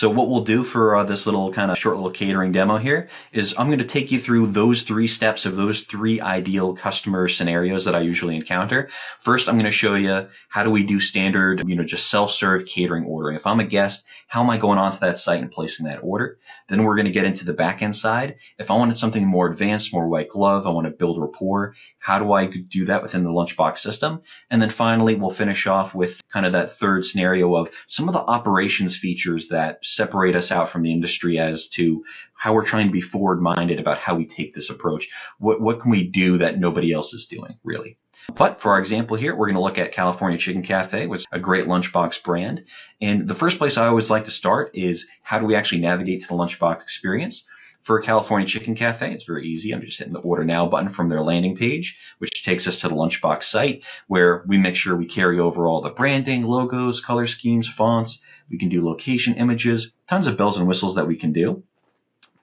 So what we'll do for this little kind of short little catering demo here is I'm going to take you through those 3 steps of those 3 ideal customer scenarios that I usually encounter. First, I'm going to show you how do we do standard, just self-serve catering ordering. If I'm a guest, how am I going onto that site and placing that order? Then we're going to get into the back-end side. If I wanted something more advanced, more white glove, I want to build rapport, how do I do that within the Lunchbox system? And then finally, we'll finish off with kind of that third scenario of some of the operations features that separate us out from the industry as to how we're trying to be forward-minded about how we take this approach. What can we do that nobody else is doing, really? But for our example here, we're going to look at California Chicken Cafe, which is a great Lunchbox brand. And the first place I always like to start is how do we actually navigate to the Lunchbox experience? For California Chicken Cafe, it's very easy. I'm just hitting the Order Now button from their landing page, which takes us to the Lunchbox site, where we make sure we carry over all the branding, logos, color schemes, fonts. We can do location images, tons of bells and whistles that we can do.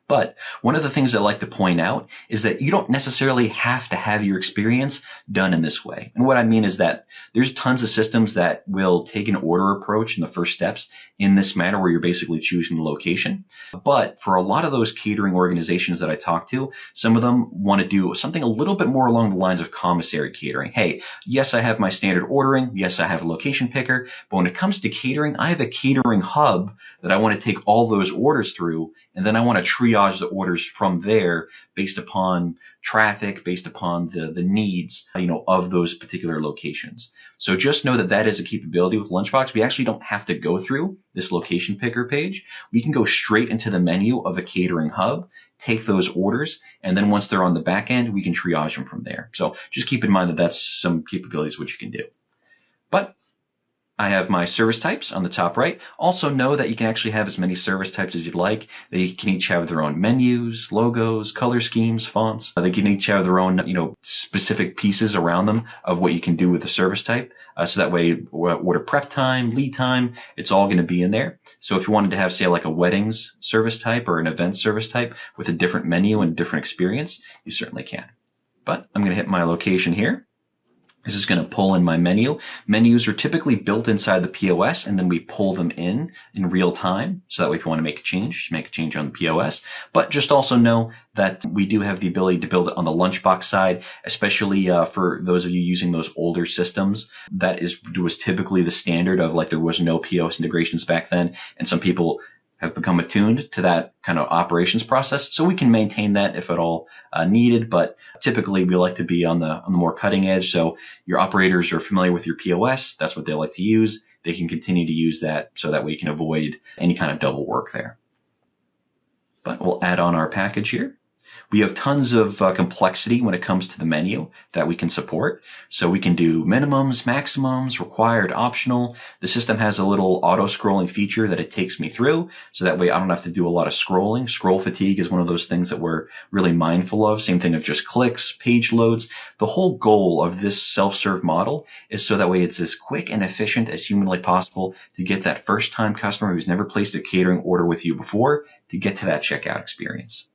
But one of the things I like to point out is that you don't necessarily have to have your experience done in this way. And what I mean is that there's tons of systems that will take an order approach in the first steps in this manner where you're basically choosing the location. But for a lot of those catering organizations that I talk to, some of them want to do something a little bit more along the lines of commissary catering. Hey, yes, I have my standard ordering. Yes, I have a location picker. But when it comes to catering, I have a catering hub that I want to take all those orders through. And then I want to triage the orders from there based upon traffic, based upon the needs, of those particular locations. So just know that that is a capability with Lunchbox. We actually don't have to go through this location picker page. We can go straight into the menu of a catering hub, take those orders, and then once they're on the back end, we can triage them from there. So just keep in mind that that's some capabilities which you can do. But I have my service types on the top right. Also know that you can actually have as many service types as you'd like. They can each have their own menus, logos, color schemes, fonts. They can each have their own, specific pieces around them of what you can do with the service type. So that way, order prep time, lead time, it's all going to be in there. So if you wanted to have, say, like a weddings service type or an event service type with a different menu and different experience, you certainly can. But I'm going to hit my location here. This is going to pull in my menu. Menus are typically built inside the POS, and then we pull them in real time. So that way, if you want to make a change, just make a change on the POS. But just also know that we do have the ability to build it on the Lunchbox side, especially for those of you using those older systems. That was typically the standard of, like, there was no POS integrations back then, and some people have become attuned to that kind of operations process. So we can maintain that if at all needed, but typically we like to be on the more cutting edge. So your operators are familiar with your POS. That's what they like to use. They can continue to use that so that we can avoid any kind of double work there. But we'll add on our package here. We have tons of complexity when it comes to the menu that we can support. So we can do minimums, maximums, required, optional. The system has a little auto-scrolling feature that it takes me through, so that way I don't have to do a lot of scrolling. Scroll fatigue is one of those things that we're really mindful of. Same thing of just clicks, page loads. The whole goal of this self-serve model is so that way it's as quick and efficient as humanly possible to get that first-time customer who's never placed a catering order with you before to get to that checkout experience.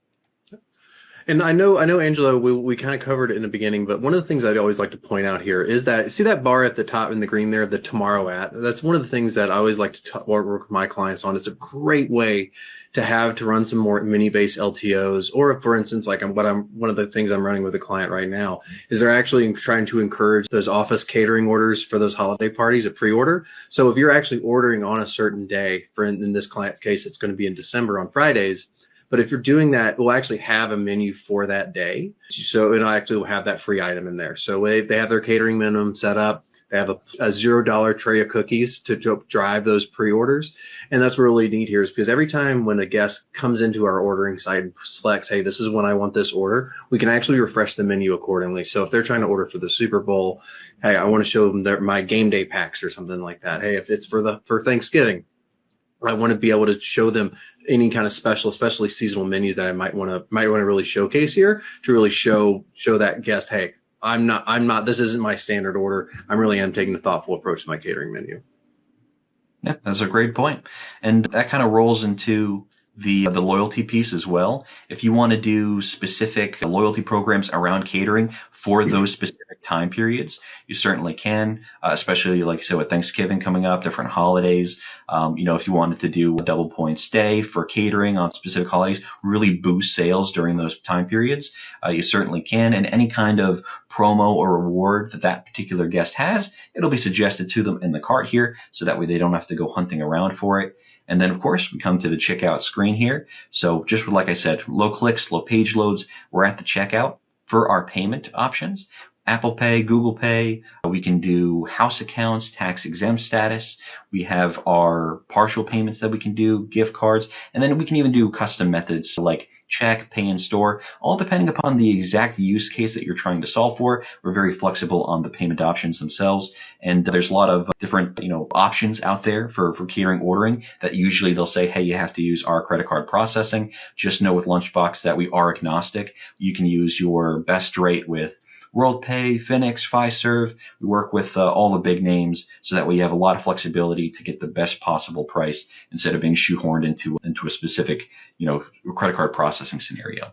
And I know, Angelo, we kind of covered it in the beginning, but one of the things I'd always like to point out here is that, see that bar at the top in the green there, the Tomorrow at? That's one of the things that I always like to work with my clients on. It's a great way to run some more mini-based LTOs, or for instance, like one of the things I'm running with a client right now is they're actually trying to encourage those office catering orders for those holiday parties at pre-order. So if you're actually ordering on a certain day, in this client's case, it's going to be in December on Fridays. But if you're doing that, we'll actually have a menu for that day. So it'll actually have that free item in there. So if they have their catering minimum set up, they have a $0 tray of cookies to drive those pre-orders. And that's really neat here is because every time when a guest comes into our ordering site and selects, hey, this is when I want this order, we can actually refresh the menu accordingly. So if they're trying to order for the Super Bowl, hey, I want to show them my game day packs or something like that. Hey, if it's for Thanksgiving, I want to be able to show them any kind of special, especially seasonal menus that I might want to really showcase here to really show that guest, hey, I'm not, this isn't my standard order. I really am taking a thoughtful approach to my catering menu. Yeah, that's a great point. And that kind of rolls into the loyalty piece as well. If you want to do specific loyalty programs around catering for those specific time periods, you certainly can, especially like you said with Thanksgiving coming up, different holidays. If you wanted to do a double point stay for catering on specific holidays, really boost sales during those time periods, you certainly can. And any kind of promo or reward that that particular guest has, it'll be suggested to them in the cart here, so that way they don't have to go hunting around for it. And then, of course, we come to the checkout screen here. So just like I said, low clicks, low page loads. We're at the checkout for our payment options. Apple Pay, Google Pay. We can do house accounts, tax exempt status. We have our partial payments that we can do, gift cards, and then we can even do custom methods like check, pay in store, all depending upon the exact use case that you're trying to solve for. We're very flexible on the payment options themselves. And there's a lot of different, options out there for catering ordering that usually they'll say, hey, you have to use our credit card processing. Just know with Lunchbox that we are agnostic. You can use your best rate with WorldPay, Finix, Fiserv. We work with all the big names, so that way you have a lot of flexibility to get the best possible price instead of being shoehorned into a specific, credit card processing scenario.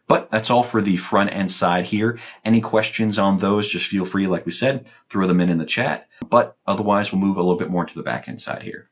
But that's all for the front end side here. Any questions on those, just feel free, like we said, throw them in the chat. But otherwise, we'll move a little bit more to the back end side here.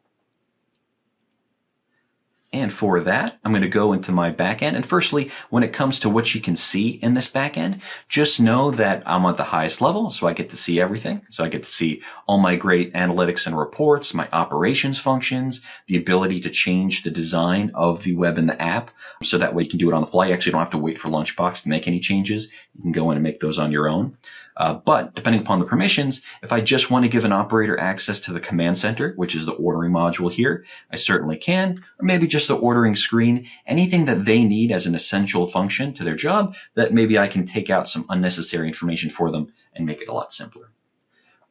And for that, I'm going to go into my backend. And firstly, when it comes to what you can see in this backend, just know that I'm at the highest level, so I get to see everything. So I get to see all my great analytics and reports, my operations functions, the ability to change the design of the web and the app, so that way you can do it on the fly. You actually don't have to wait for Lunchbox to make any changes. You can go in and make those on your own. But depending upon the permissions, if I just want to give an operator access to the command center, which is the ordering module here, I certainly can, or maybe just the ordering screen, anything that they need as an essential function to their job that maybe I can take out some unnecessary information for them and make it a lot simpler.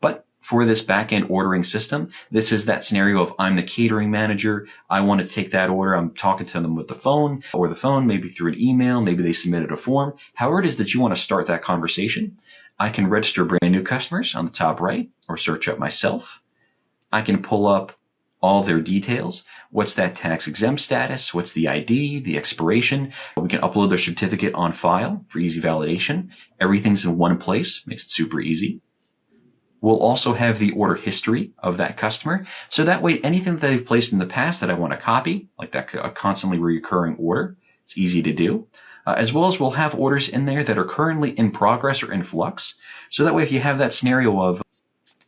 But for this back-end ordering system, this is that scenario of I'm the catering manager. I want to take that order. I'm talking to them with the phone, maybe through an email. Maybe they submitted a form. However it is that you want to start that conversation, I can register brand new customers on the top right or search up myself. I can pull up all their details. What's that tax exempt status? What's the ID, the expiration? We can upload their certificate on file for easy validation. Everything's in one place, makes it super easy. We'll also have the order history of that customer. So that way, anything that they've placed in the past that I want to copy, like that a constantly recurring order, it's easy to do. As well as we'll have orders in there that are currently in progress or in flux. So that way, if you have that scenario of,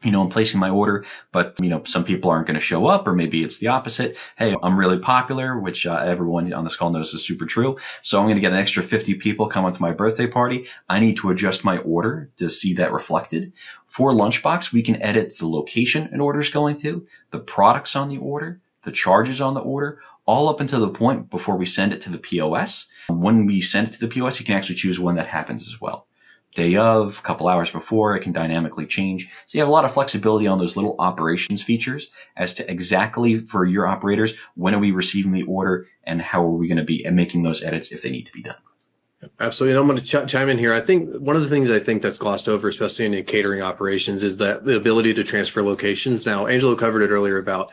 I'm placing my order, but, some people aren't going to show up, or maybe it's the opposite. Hey, I'm really popular, which everyone on this call knows is super true. So I'm going to get an extra 50 people coming to my birthday party. I need to adjust my order to see that reflected. For Lunchbox, we can edit the location an order is going to, the products on the order, the charges on the order, all up until the point before we send it to the POS. When we send it to the POS, you can actually choose when that happens as well. Day of, a couple hours before, it can dynamically change. So you have a lot of flexibility on those little operations features as to exactly for your operators, when are we receiving the order and how are we going to be making those edits if they need to be done. Absolutely. And I'm going to chime in here. I think one of the things I think that's glossed over, especially in catering operations, is that the ability to transfer locations. Now, Angelo covered it earlier about,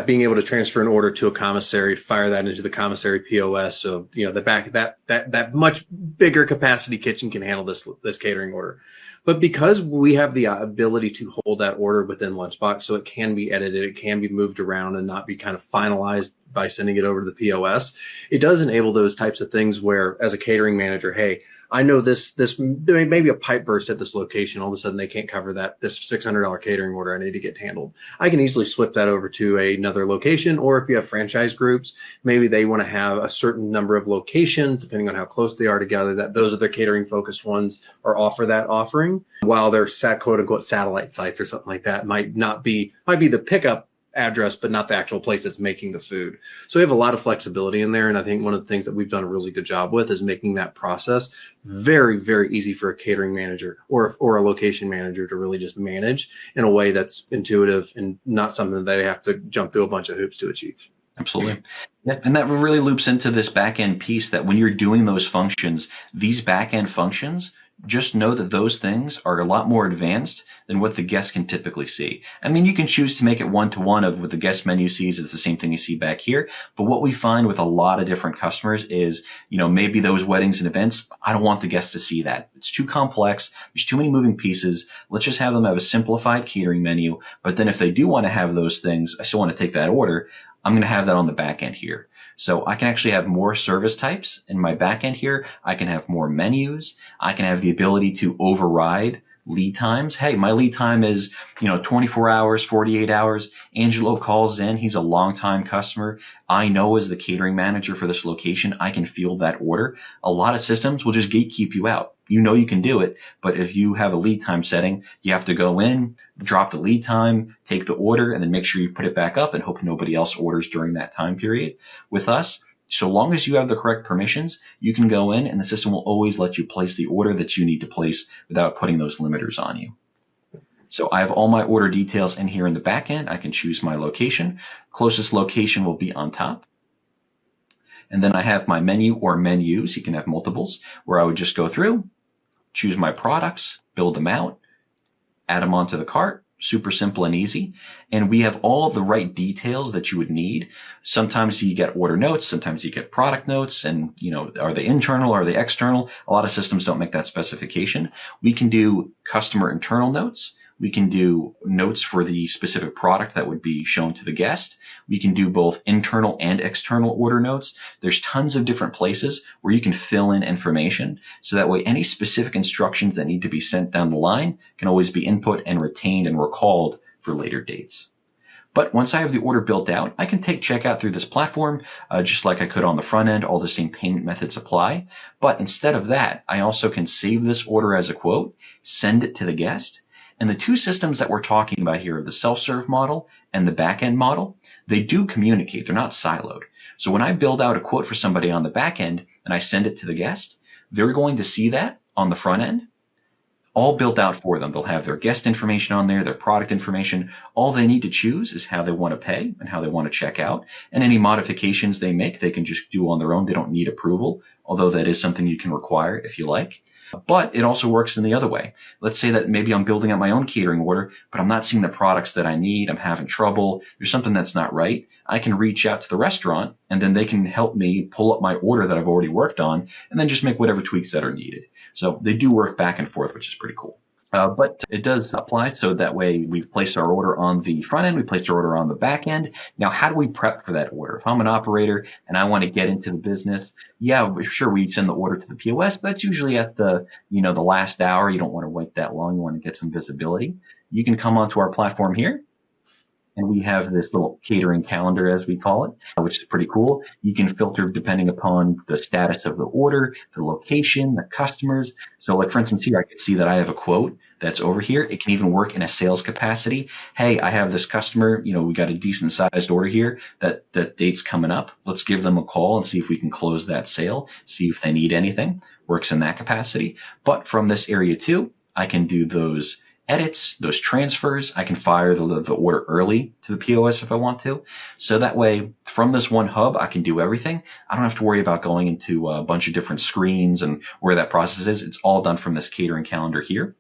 being able to transfer an order to a commissary, fire that into the commissary POS. So, that much bigger capacity kitchen can handle this catering order. But because we have the ability to hold that order within Lunchbox, so it can be edited, it can be moved around and not be kind of finalized by sending it over to the POS, it does enable those types of things where, as a catering manager, hey, I know this maybe a pipe burst at this location. All of a sudden, they can't cover this $600 catering order. I need to get handled. I can easily swip that over to another location. Or if you have franchise groups, maybe they want to have a certain number of locations, depending on how close they are together, that those are their catering focused ones, or offer that offering, while their quote unquote satellite sites or something like that might be the pickup address, but not the actual place that's making the food. So we have a lot of flexibility in there. And I think one of the things that we've done a really good job with is making that process very, very easy for a catering manager or a location manager to really just manage in a way that's intuitive and not something that they have to jump through a bunch of hoops to achieve. Absolutely. Yeah, and that really loops into this back-end piece that when you're doing those functions, these back-end functions just know that those things are a lot more advanced than what the guest can typically see. I mean, you can choose to make it one-to-one of what the guest menu sees is the same thing you see back here. But what we find with a lot of different customers is, maybe those weddings and events, I don't want the guest to see that. It's too complex. There's too many moving pieces. Let's just have them have a simplified catering menu. But then if they do want to have those things, I still want to take that order, I'm going to have that on the back end here. So I can actually have more service types in my back end here. I can have more menus. I can have the ability to override lead times. Hey, my lead time is, 24 hours, 48 hours. Angelo calls in. He's a longtime customer. I know as the catering manager for this location, I can field that order. A lot of systems will just gatekeep you out. You can do it, but if you have a lead time setting, you have to go in, drop the lead time, take the order, and then make sure you put it back up and hope nobody else orders during that time period. With us, so long as you have the correct permissions, you can go in and the system will always let you place the order that you need to place without putting those limiters on you. So I have all my order details in here in the back end. I can choose my location. Closest location will be on top. And then I have my menu or menus. You can have multiples where I would just go through, choose my products, build them out, add them onto the cart. Super simple and easy. And we have all the right details that you would need. Sometimes you get order notes, sometimes you get product notes, and are they internal, are they external? A lot of systems don't make that specification. We can do customer internal notes. We can do notes for the specific product that would be shown to the guest. We can do both internal and external order notes. There's tons of different places where you can fill in information. So that way, any specific instructions that need to be sent down the line can always be input and retained and recalled for later dates. But once I have the order built out, I can take checkout through this platform, just like I could on the front end. All the same payment methods apply. But instead of that, I also can save this order as a quote, send it to the guest. And the two systems that we're talking about here, the self-serve model and the back-end model, they do communicate. They're not siloed. So when I build out a quote for somebody on the back end and I send it to the guest, they're going to see that on the front end, all built out for them. They'll have their guest information on there, their product information. All they need to choose is how they want to pay and how they want to check out. And any modifications they make, they can just do on their own. They don't need approval, although that is something you can require if you like. But it also works in the other way. Let's say that maybe I'm building out my own catering order, but I'm not seeing the products that I need. I'm having trouble. There's something that's not right. I can reach out to the restaurant and then they can help me pull up my order that I've already worked on and then just make whatever tweaks that are needed. So they do work back and forth, which is pretty cool. But it does apply, so that way we've placed our order on the front end, we placed our order on the back end. Now, how do we prep for that order? If I'm an operator and I want to get into the business, yeah, sure, we send the order to the POS, but it's usually at the last hour. You don't want to wait that long. You want to get some visibility. You can come onto our platform here. And we have this little catering calendar, as we call it, which is pretty cool. You can filter depending upon the status of the order, the location, the customers. So like, for instance, here I can see that I have a quote that's over here. It can even work in a sales capacity. Hey, I have this customer, we got a decent sized order here that date's coming up. Let's give them a call and see if we can close that sale, see if they need anything. Works in that capacity. But from this area too, I can do those edits, those transfers. I can fire the order early to the POS if I want to. So that way, from this one hub, I can do everything. I don't have to worry about going into a bunch of different screens and where that process is. It's all done from this catering calendar here.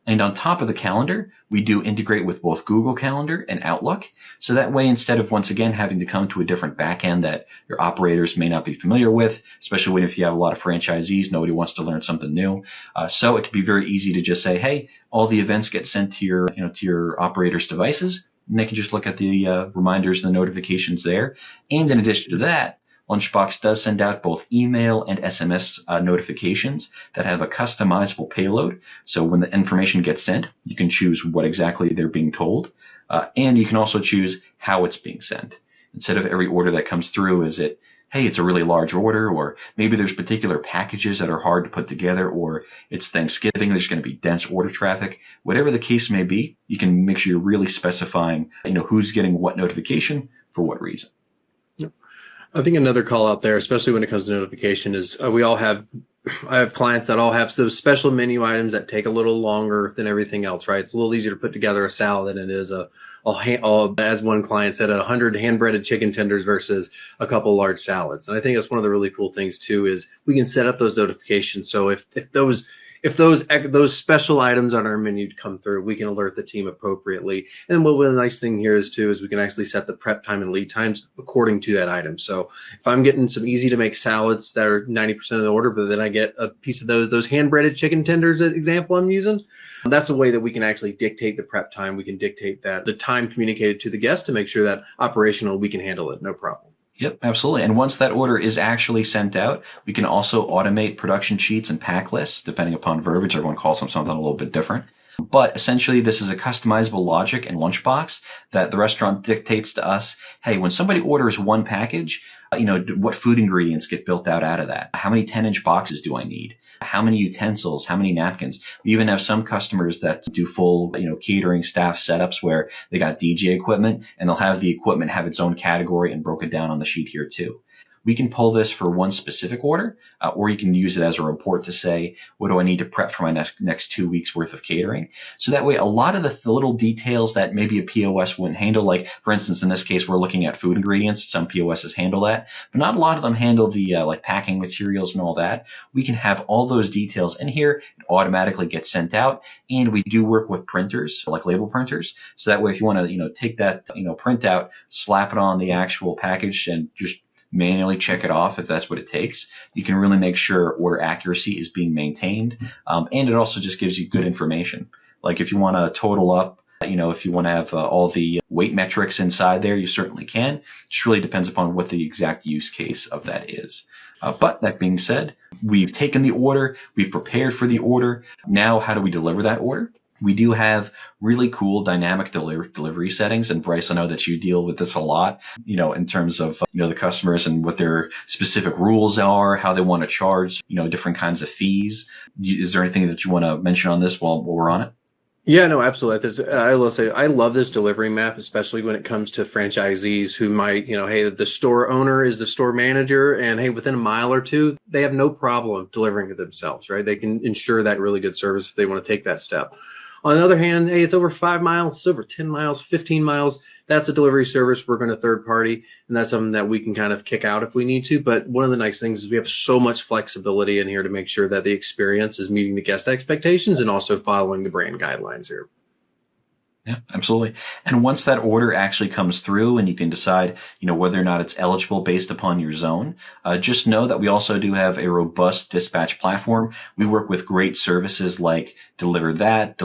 And on top of the calendar, we do integrate with both Google Calendar and Outlook. So that way, instead of once again having to come to a different backend that your operators may not be familiar with, especially if you have a lot of franchisees, nobody wants to learn something new. So it can be very easy to just say, hey, all the events get sent to your operators' devices, and they can just look at the reminders and the notifications there. And in addition to that, Lunchbox does send out both email and SMS notifications that have a customizable payload. So when the information gets sent, you can choose what exactly they're being told. And you can also choose how it's being sent. Instead of every order that comes through, is it, hey, it's a really large order, or maybe there's particular packages that are hard to put together, or it's Thanksgiving, there's going to be dense order traffic. Whatever the case may be, you can make sure you're really specifying, who's getting what notification for what reason. I think another call out there, especially when it comes to notification, is I have clients that all have those special menu items that take a little longer than everything else, right? It's a little easier to put together a salad than it is as one client said, 100 hand-breaded chicken tenders versus a couple large salads. And I think that's one of the really cool things too, is we can set up those notifications. So if if those special items on our menu come through, we can alert the team appropriately. And what the nice thing here is too is we can actually set the prep time and lead times according to that item. So if I'm getting some easy to make salads that are 90% of the order, but then I get a piece of those hand breaded chicken tenders, example I'm using, that's a way that we can actually dictate the prep time. We can dictate that the time communicated to the guest to make sure that operational we can handle it, no problem. Yep, absolutely. And once that order is actually sent out, we can also automate production sheets and pack lists, depending upon verbiage. Everyone calls them something a little bit different. But essentially, this is a customizable logic in Lunchbox that the restaurant dictates to us, hey, when somebody orders one package, what food ingredients get built out of that? How many 10-inch boxes do I need? How many utensils? How many napkins? We even have some customers that do full, catering staff setups where they got DJ equipment and they'll have the equipment have its own category and broken down on the sheet here too. We can pull this for one specific order, or you can use it as a report to say, what do I need to prep for my next 2 weeks worth of catering? So that way, a lot of the little details that maybe a POS wouldn't handle, like for instance, in this case, we're looking at food ingredients. Some POSs handle that, but not a lot of them handle the like packing materials and all that. We can have all those details in here. It automatically gets sent out, and we do work with printers, like label printers. So that way, if you want to, take that, printout, slap it on the actual package, and just manually check it off if that's what it takes, you can really make sure order accuracy is being maintained. And it also just gives you good information. Like if you want to total up, if you want to have all the weight metrics inside there, you certainly can. It just really depends upon what the exact use case of that is. But that being said, we've taken the order, we've prepared for the order. Now, how do we deliver that order? We do have really cool dynamic delivery settings. And Bryce, I know that you deal with this a lot, in terms of, the customers and what their specific rules are, how they want to charge, different kinds of fees. Is there anything that you want to mention on this while we're on it? Yeah, no, absolutely. I will say I love this delivery map, especially when it comes to franchisees who might, hey, the store owner is the store manager, and hey, within a mile or two, they have no problem delivering it themselves, right? They can ensure that really good service if they want to take that step. On the other hand, hey, it's over 5 miles, it's over 10 miles, 15 miles. That's a delivery service. We're going to third party, and that's something that we can kind of kick out if we need to. But one of the nice things is we have so much flexibility in here to make sure that the experience is meeting the guest expectations and also following the brand guidelines here. Yeah, absolutely. And once that order actually comes through and you can decide, whether or not it's eligible based upon your zone, just know that we also do have a robust dispatch platform. We work with great services like Delivered that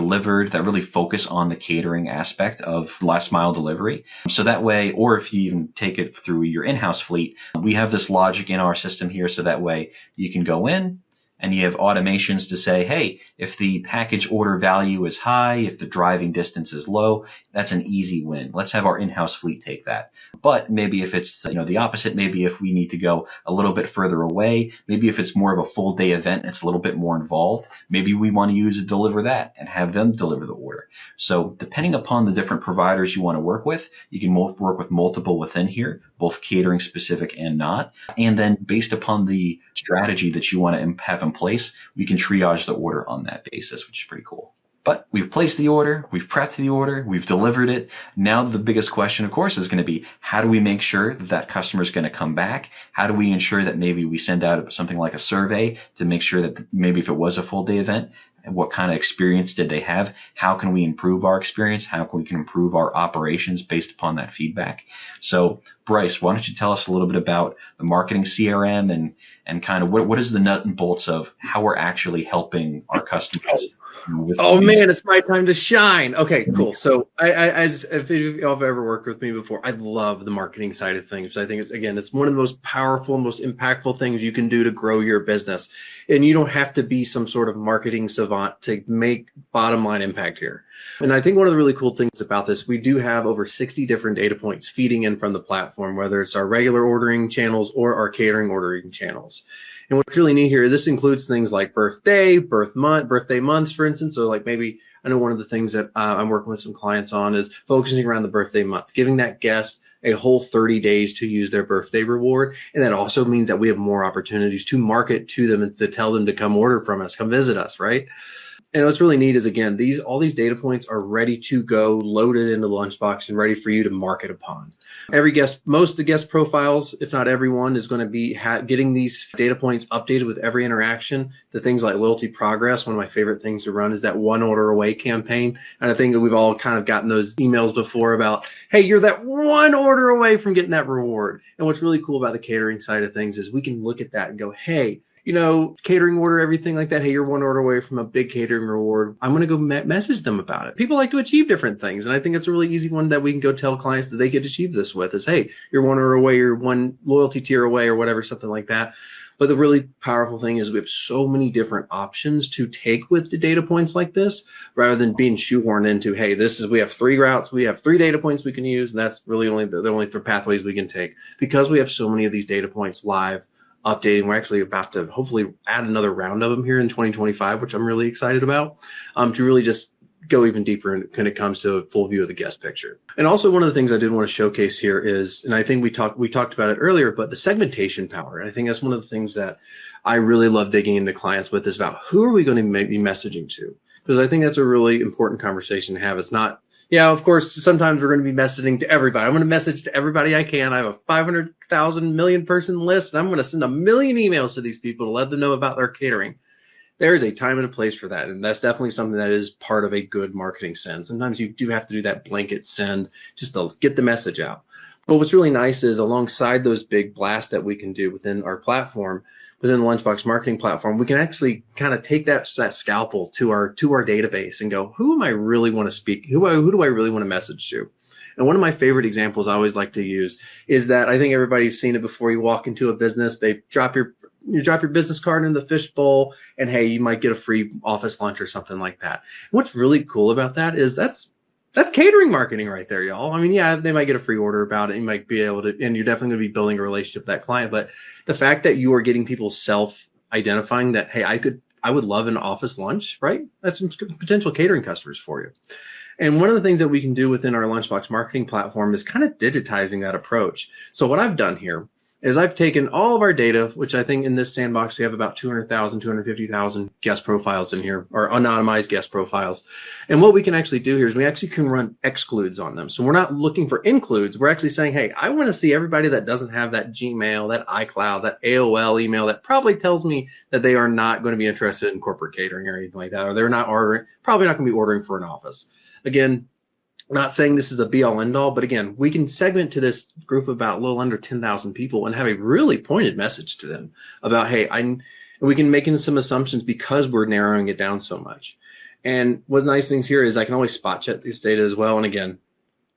really focus on the catering aspect of last mile delivery. So that way, or if you even take it through your in-house fleet, we have this logic in our system here. So that way you can go in, and you have automations to say, hey, if the package order value is high, if the driving distance is low, that's an easy win. Let's have our in-house fleet take that. But maybe if it's, the opposite, maybe if we need to go a little bit further away, maybe if it's more of a full day event, it's a little bit more involved, maybe we want to use a Deliver That and have them deliver the order. So depending upon the different providers you want to work with, you can work with multiple within here, both catering specific and not. And then based upon the strategy that you want to have in place, we can triage the order on that basis, which is pretty cool. But we've placed the order, we've prepped the order, we've delivered it. Now the biggest question, of course, is going to be, how do we make sure that customer is going to come back? How do we ensure that maybe we send out something like a survey to make sure that maybe if it was a full day event, what kind of experience did they have? How can we improve our experience? How can we improve our operations based upon that feedback? So, Bryce, why don't you tell us a little bit about the marketing CRM and kind of what is the nut and bolts of how we're actually helping our customers? Man, it's my time to shine. Okay, cool. So as if you've ever worked with me before, I love the marketing side of things. I think it's one of the most powerful, most impactful things you can do to grow your business. And you don't have to be some sort of marketing savant to make bottom line impact here. And I think one of the really cool things about this, we do have over 60 different data points feeding in from the platform, whether it's our regular ordering channels or our catering ordering channels. And what's really neat here, this includes things like birthday months, for instance. So like maybe I know one of the things that I'm working with some clients on is focusing around the birthday month, giving that guest a whole 30 days to use their birthday reward. And that also means that we have more opportunities to market to them and to tell them to come order from us, come visit us, right? And what's really neat is, again, all these data points are ready to go, loaded into the Lunchbox and ready for you to market upon. Every guest, most of the guest profiles, if not everyone, is going to be getting these data points updated with every interaction. The things like loyalty progress, one of my favorite things to run is that one order away campaign. And I think that we've all kind of gotten those emails before about, hey, you're that one order away from getting that reward. And what's really cool about the catering side of things is we can look at that and go, hey, catering order, everything like that. Hey, you're one order away from a big catering reward. I'm going to go message them about it. People like to achieve different things. And I think it's a really easy one that we can go tell clients that they could achieve this with is, hey, you're one order away, you're one loyalty tier away or whatever, something like that. But the really powerful thing is we have so many different options to take with the data points like this, rather than being shoehorned into, hey, we have 3 routes, we have 3 data points we can use. And that's really only the only 3 pathways we can take. Because we have so many of these data points live, updating. We're actually about to hopefully add another round of them here in 2025, which I'm really excited about, to really just go even deeper when it comes to a full view of the guest picture. And also one of the things I did want to showcase here is, and I think we talked about it earlier, but the segmentation power. And I think that's one of the things that I really love digging into clients with is about who are we going to be messaging to? Because I think that's a really important conversation to have. It's not, of course, sometimes we're going to be messaging to everybody. I'm going to message to everybody I can. I have a 500,000 million person list, and I'm going to send 1 million emails to these people to let them know about their catering. There is a time and a place for that, and that's definitely something that is part of a good marketing send. Sometimes you do have to do that blanket send just to get the message out. But what's really nice is alongside those big blasts that we can do within our platform, within the Lunchbox marketing platform, we can actually kind of take that scalpel to our database and go, who am I really want to speak? Who do I really want to message to? And one of my favorite examples I always like to use is that I think everybody's seen it before. You walk into a business, they drop your business card in the fishbowl, and hey, you might get a free office lunch or something like that. What's really cool about that is that's catering marketing right there, y'all. I mean, yeah, they might get a free order about it. You might be able to, and you're definitely going to be building a relationship with that client. But the fact that you are getting people self-identifying that, hey, I would love an office lunch, right? That's some potential catering customers for you. And one of the things that we can do within our Lunchbox marketing platform is kind of digitizing that approach. So what I've done here is I've taken all of our data, which I think in this sandbox, we have about 200,000, 250,000 guest profiles in here, or anonymized guest profiles. And what we can actually do here is we actually can run excludes on them. So we're not looking for includes. We're actually saying, hey, I want to see everybody that doesn't have that Gmail, that iCloud, that AOL email that probably tells me that they are not going to be interested in corporate catering or anything like that, or they're not probably not going to be ordering for an office. Again, not saying this is a be all end all, but again, we can segment to this group about a little under 10,000 people and have a really pointed message to them about, hey, we can make some assumptions because we're narrowing it down so much. And one of the nice things here is I can always spot check this data as well. And again,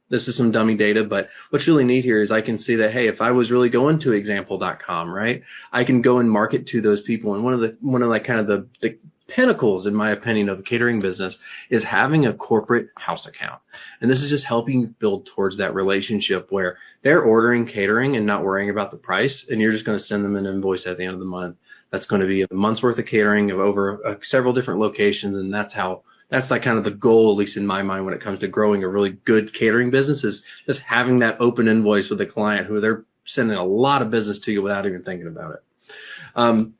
this is some dummy data, but what's really neat here is I can see that, hey, if I was really going to example.com, right, I can go and market to those people. And one of the pinnacles, in my opinion, of the catering business is having a corporate house account. And this is just helping build towards that relationship where they're ordering catering and not worrying about the price. And you're just going to send them an invoice at the end of the month. That's going to be a month's worth of catering of over several different locations. And that's like kind of the goal, at least in my mind, when it comes to growing a really good catering business, is just having that open invoice with the client who they're sending a lot of business to you without even thinking about it.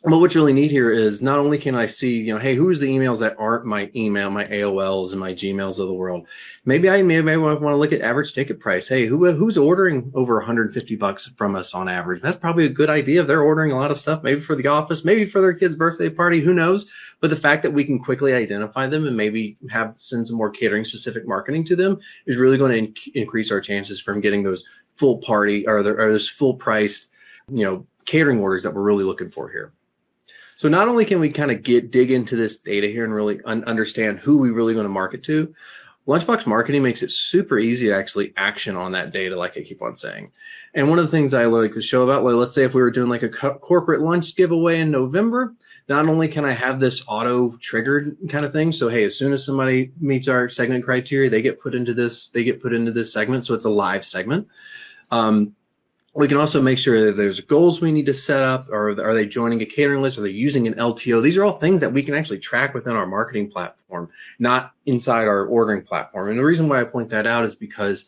But what's really neat here is not only can I see, hey, who's the emails that aren't my email, my AOLs and my Gmails of the world. Maybe I want to look at average ticket price. Hey, who's ordering over $150 from us on average? That's probably a good idea if they're ordering a lot of stuff, maybe for the office, maybe for their kid's birthday party, who knows? But the fact that we can quickly identify them and maybe send some more catering specific marketing to them is really going to increase our chances from getting those full party or those full priced, catering orders that we're really looking for here. So not only can we kind of dig into this data here and really understand who we really going to market to, Lunchbox marketing makes it super easy to actually action on that data, like I keep on saying. And one of the things I like to show about, let's say if we were doing like a corporate lunch giveaway in November, not only can I have this auto triggered kind of thing. So, hey, as soon as somebody meets our segment criteria, they get put into this segment. So it's a live segment. We can also make sure that there's goals we need to set up, or are they joining a catering list? Are they using an LTO? These are all things that we can actually track within our marketing platform, not inside our ordering platform. And the reason why I point that out is because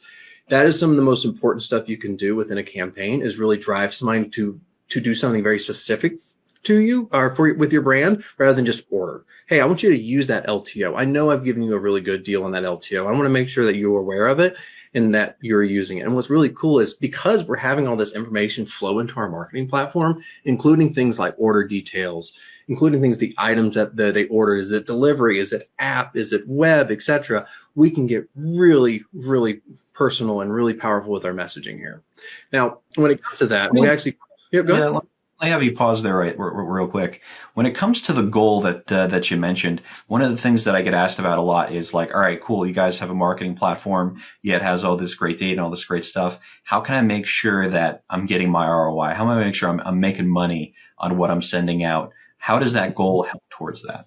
that is some of the most important stuff you can do within a campaign, is really drive somebody to do something very specific to you or with your brand rather than just order. Hey, I want you to use that LTO. I know I've given you a really good deal on that LTO. I want to make sure that you're aware of it and that you're using it. And what's really cool is because we're having all this information flow into our marketing platform, including things like order details, including things, the items that they ordered, is it delivery, is it app, is it web, etc. We can get really, really personal and really powerful with our messaging here. Now, when it comes to that, we actually, go ahead. Let me have you pause there real quick. When it comes to the goal that you mentioned, one of the things that I get asked about a lot is like, all right, cool, you guys have a marketing platform, yeah, it has all this great data and all this great stuff. How can I make sure that I'm getting my ROI? How am I make sure I'm making money on what I'm sending out? How does that goal help towards that?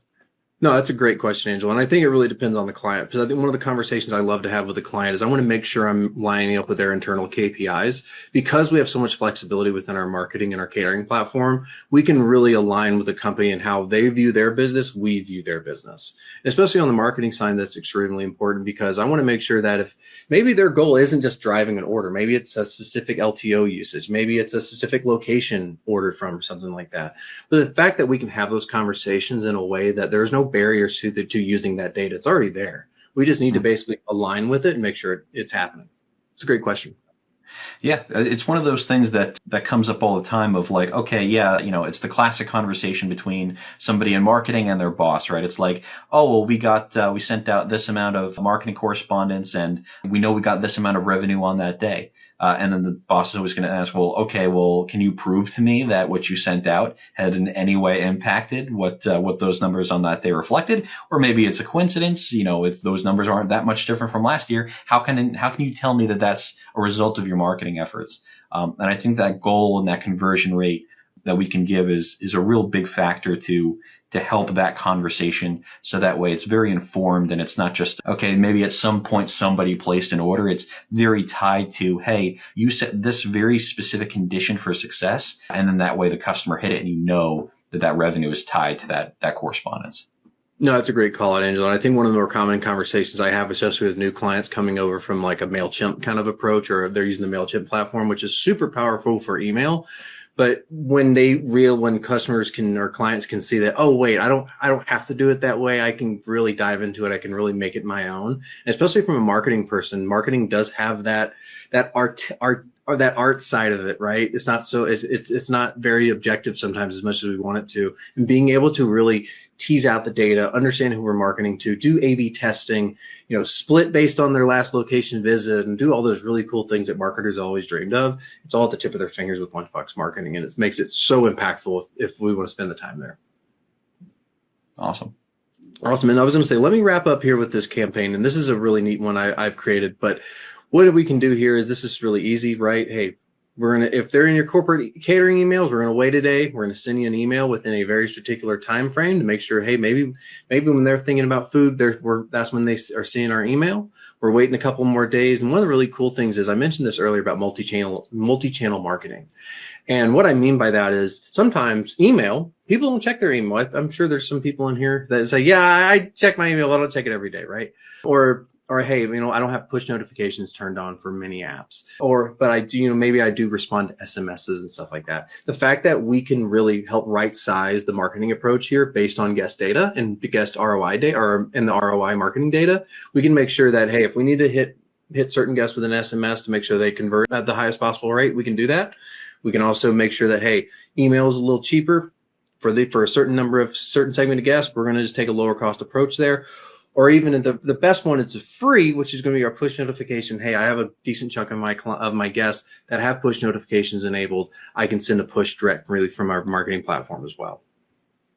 No, that's a great question, Angela. And I think it really depends on the client, because I think one of the conversations I love to have with the client is I want to make sure I'm lining up with their internal KPIs. Because we have so much flexibility within our marketing and our catering platform, we can really align with the company and how they view their business, we view their business. And especially on the marketing side, that's extremely important, because I want to make sure that if maybe their goal isn't just driving an order, maybe it's a specific LTO usage, maybe it's a specific location ordered from or something like that. But the fact that we can have those conversations in a way that there's no barriers to using that data, it's already there. We just need to basically align with it and make sure it's happening. It's a great question. Yeah, it's one of those things that comes up all the time of like, okay, yeah, it's the classic conversation between somebody in marketing and their boss, right? It's like, oh, well, we sent out this amount of marketing correspondence and we know we got this amount of revenue on that day. And then the boss is always going to ask, well, okay, well, can you prove to me that what you sent out had in any way impacted what those numbers on that day reflected? Or maybe it's a coincidence, if those numbers aren't that much different from last year, how can you tell me that that's a result of your marketing efforts? And I think that goal and that conversion rate that we can give is a real big factor to help that conversation. So that way it's very informed and it's not just, okay, maybe at some point somebody placed an order. It's very tied to, hey, you set this very specific condition for success. And then that way the customer hit it and you know that revenue is tied to that correspondence. No, that's a great call out, Angela. And I think one of the more common conversations I have, especially with new clients coming over from like a MailChimp kind of approach, or they're using the MailChimp platform, which is super powerful for email. But when customers or clients can see that, oh, wait, I don't have to do it that way. I can really dive into it. I can really make it my own. And especially from a marketing person, marketing does have that art side of it, right? It's not so, it's not very objective sometimes as much as we want it to. And being able to really tease out the data, understand who we're marketing to, do A/B testing, split based on their last location visit, and do all those really cool things that marketers always dreamed of. It's all at the tip of their fingers with Lunchbox marketing, and it makes it so impactful if we want to spend the time there. Awesome. And I was going to say, let me wrap up here with this campaign, and this is a really neat one I've created, but what we can do here is this is really easy, right? Hey, if they're in your corporate catering emails, we're going to wait a day. We're going to send you an email within a very particular time frame to make sure, hey, maybe when they're thinking about food, that's when they are seeing our email. We're waiting a couple more days. And one of the really cool things is I mentioned this earlier about multi-channel marketing. And what I mean by that is sometimes people don't check their email. I'm sure there's some people in here that say, yeah, I check my email. I don't check it every day, right? Or hey, I don't have push notifications turned on for many apps. But I do, maybe I do respond to SMSs and stuff like that. The fact that we can really help right size the marketing approach here based on guest data and guest ROI data, or in the ROI marketing data, we can make sure that, hey, if we need to hit certain guests with an SMS to make sure they convert at the highest possible rate, we can do that. We can also make sure that, hey, email is a little cheaper for a certain segment of guests. We're going to just take a lower cost approach there. Or even the best one is free, which is going to be our push notification. Hey, I have a decent chunk of my guests that have push notifications enabled. I can send a push direct really from our marketing platform as well.